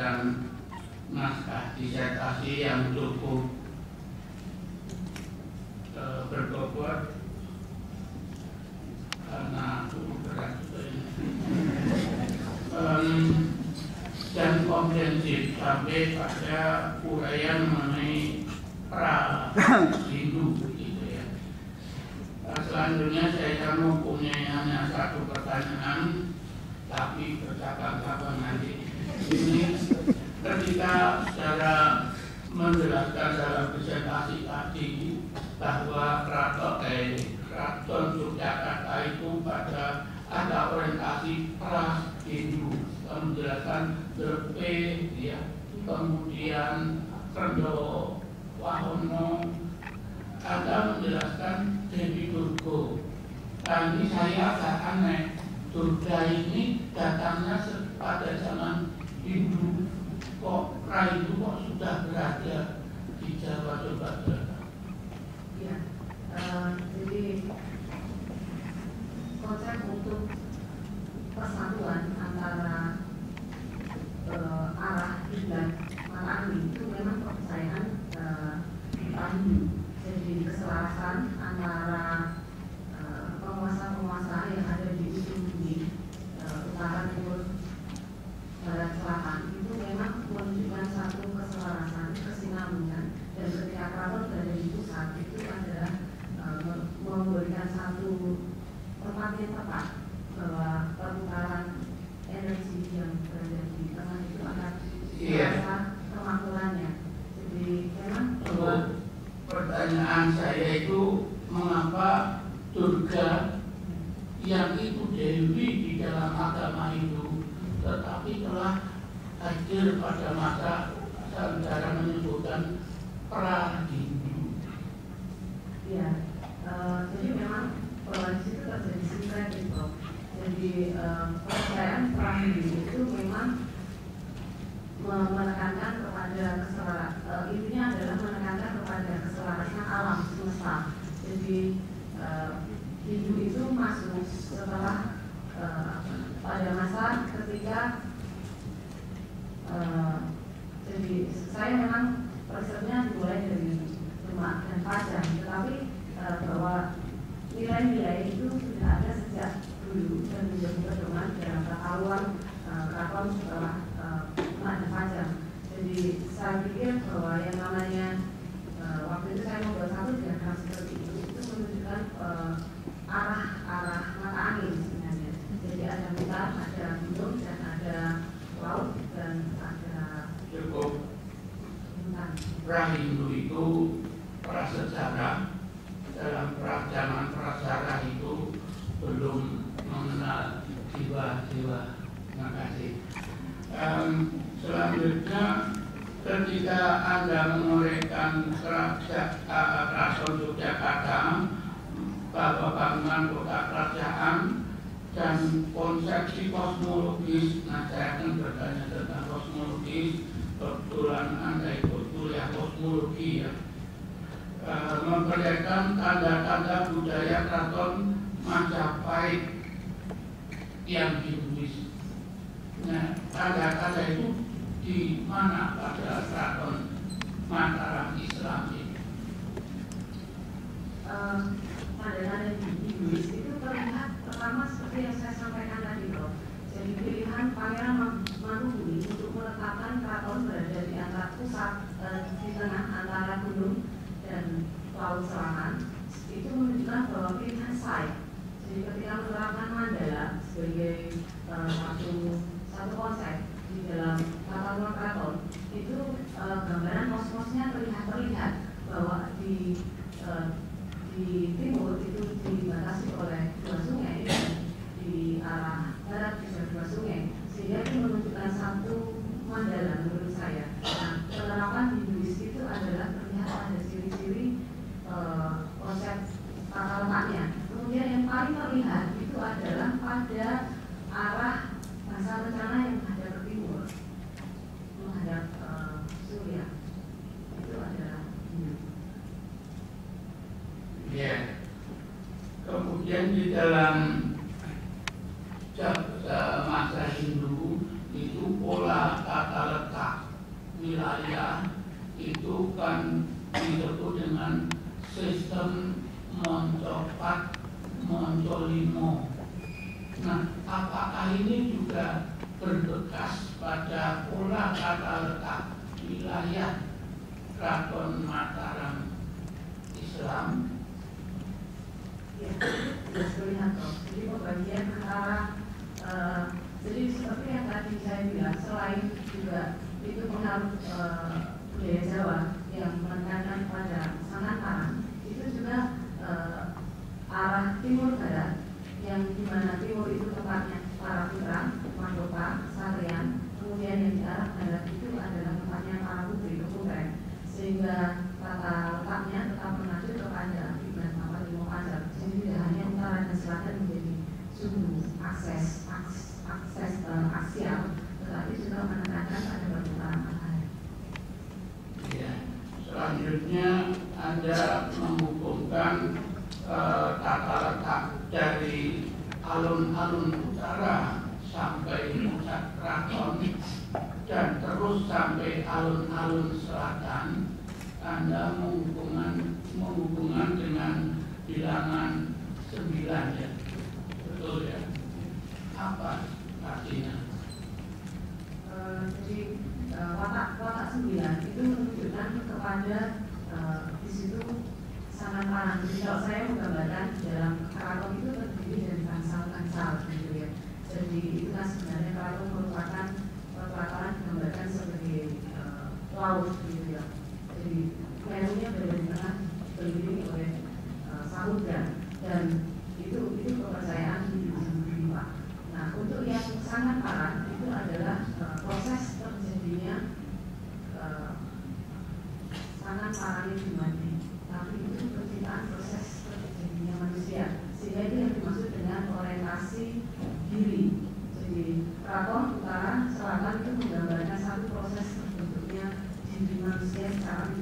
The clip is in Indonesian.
memberikan naskah disertasi yang cukup berbobot karena cukup berat dan komprehensif sampai pada uraian mengenai pra Hindu gitu ya. Selanjutnya saya mempunyai hanya satu pertanyaan, tapi bercabang-cabang nanti. Ini ketika secara menjelaskan dalam presentasi tadi bahwa Keraton Yogyakarta itu pada ada orientasi pra Hindu, menjelaskan Drepe, ya, kemudian Rendo Wahono, ada menjelaskan Dewi Durga. Nah, ini saya agak aneh, Durga ini datangnya pada zaman Hindu, kok pra Hindu kok sudah berada di Jawa, coba ya, jadi konsep untuk persatuan antara arah kiblat mata angin itu memang kepercayaan Hindu. Jadi keselarasan antara penguasa-penguasa yang ada di ujung bumi, utara, timur, barat, selatan itu memang menunjukkan satu keselarasan, kesinambungan, dan ketika keraton berada di pusat itu adalah memberikan satu tempat yang tepat bahwa perputaran energi yang berada di tengah itu akan terasa kemakmurannya. Jadi memang bahwa pertanyaan saya itu mengapa Durga yang itu dewi di dalam agama Hindu tetapi telah hadir pada masa cara menyebutkan pra Hindu. Ya, jadi memang di situ terjadi sinkretis, Prof. Jadi kepercayaan pra Hindu itu memang menekankan kepada keselarasan, intinya adalah menekankan kepada keselarasan alam semesta. Jadi Hindu itu masuk setelah pada masa ketika jadi saya memang risetnya dimulai dari Demak dan Pajang, tetapi bahwa nilai-nilai itu sudah ada sejak dulu dan menjadi pedoman dalam tata ruang keraton setelah Demak dan Pajang. Jadi saya pikir bahwa yang namanya waktu itu saya membuat satu diagram seperti itu menunjukkan arah mata angin sebenarnya. Jadi ada hutan, ada gunung, dan ada laut, dan ada Cukup hutan. pra Hindu itu prasejarah, dalam zaman prasejarah itu belum mengenal jiwa-jiwa. Terima kasih. Selanjutnya ketika Anda menguraikan Keraton Yogyakarta bahwa bangunan kota kerajaan dan konsepsi kosmologis, nah saya akan bertanya tentang kosmologis. Kebetulan Anda ikut kuliah kosmologi ya, memperlihatkan tanda-tanda budaya Keraton Majapahit yang Hinduis. Nah, tanda-tanda itu di mana pada Keraton Mataram Islam ini? Tanda-tanda Hinduis itu terlihat pertama seperti yang saya sampaikan tadi, Prof. Jadi pilihan Pangeran Manokwari untuk meletakkan keraton berada di antara pusat di tengah antara gunung dan laut selatan itu menunjukkan bahwa pilihan saya. Jadi ketika menerapkan mandala sebagai satu konsep di dalam tata ruang keraton itu gambaran kosmosnya sistem Moncopat Moncolimo. Nah, apakah ini juga berbekas pada pola tata letak wilayah Keraton Mataram Islam? Ya, jelas terlihat toh. Jadi pembagian antara jadi seperti yang tadi saya bilang, selain juga itu pengaruh budaya Jawa yang menekankan pada sangat parang, itu juga arah timur barat yang dimana timur itu tempatnya para putra, mahkota, satrian, kemudian yang di arah barat itu adalah tempatnya para putri, keputren, sehingga tata letaknya tetap mengacu kepada Ibn Limo Pancar. Jadi tidak hanya utara dan selatan menjadi sumbu akses aksial, tetapi juga menekankan pada perputaran matahari. Ya, selanjutnya Anda menghubungkan tata letak dari alun-alun utara sampai pusat keraton dan terus sampai alun-alun selatan. Anda menghubungkan dengan bilangan 9 ya, betul ya? Apa artinya? Jadi watak 9 itu menunjukkan kepada di situ sangat parang. Jadi kalau saya menggambarkan dalam keraton itu terdiri dari tangsal-tangsal gitu ya. Jadi itu kan sebenarnya keraton merupakan pelataran digambarkan sebagai laut gitu ya. Jadi merunya berada di tengah dikelilingi oleh samudra dan itu kepercayaan di Pak. Nah, untuk yang sangat parah itu adalah proses terjadinya sangat parahnya dimati, tapi itu penciptaan proses terjadinya manusia, sehingga itu yang dimaksud dengan orientasi diri. Jadi keraton utara selatan itu menggambarkan satu proses terbentuknya diri manusia secara